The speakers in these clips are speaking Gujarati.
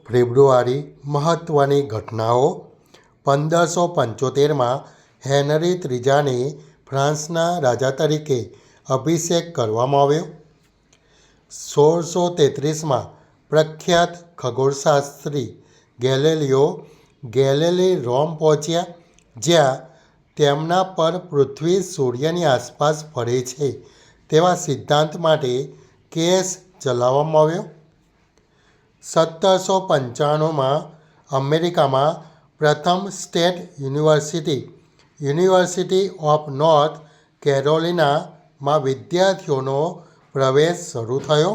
ફેબ્રુઆરી મહત્ત્વની ઘટનાઓ 1575માં હેનરી ત્રીજાને ફ્રાન્સના રાજા તરીકે અભિષેક કરવામાં આવ્યો. 1633માં પ્રખ્યાત ખગોળશાસ્ત્રી ગેલિલિયો ગેલિલી રોમ પહોંચ્યા, જ્યાં તેમના પર પૃથ્વી સૂર્યની આસપાસ ફરે છે તેવા સિદ્ધાંત માટે કેસ ચલાવવામાં આવ્યો. 1795માં અમેરિકામાં પ્રથમ સ્ટેટ યુનિવર્સિટી ઓફ નોર્થ કેરોલિનામાં વિદ્યાર્થીઓનો પ્રવેશ શરૂ થયો.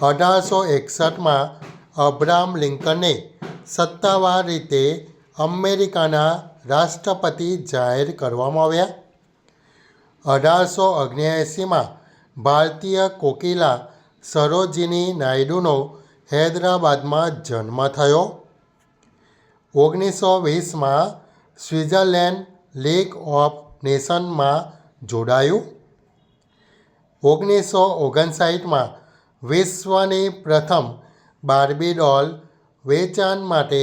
1861માં અબ્રાહમ લિંકનને સત્તાવાર રીતે અમેરિકાના રાષ્ટ્રપતિ જાહેર કરવામાં આવ્યા. 1879માં ભારતીય કોકિલા સરોજિની નાયડુનો હૈદરાબાદમાં જન્મ થયો. 1920માં સ્વિટ્ઝરલેન્ડ લીગ ઓફ નેશન્સમાં જોડાયું. 1959માં વિશ્વની પ્રથમ બાર્બી ડોલ વેચાણ માટે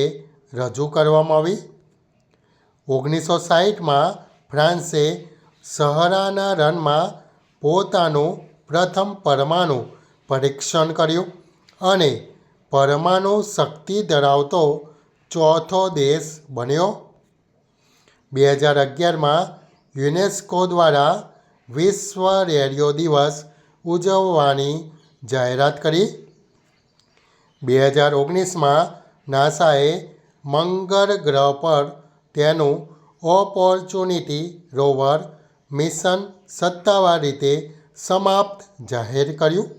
રજૂ કરવામાં આવી. 1960માં ફ્રાન્સે સહારાના રનમાં પોતાનું પ્રથમ પરમાણુ પરીક્ષણ કર્યું અને પરમાણુ શક્તિ ધરાવતો ચોથો દેશ બન્યો. 2011માં યુનેસ્કો દ્વારા વિશ્વ રેડિયો દિવસ ઉજવવાની જાહેરાત કરી. 2019માં નાસાએ મંગળ ગ્રહ પર તેનું ઓપોર્ચ્યુનિટી રોવર મિશન સત્તાવાર રીતે સમાપ્ત જાહેર કર્યું.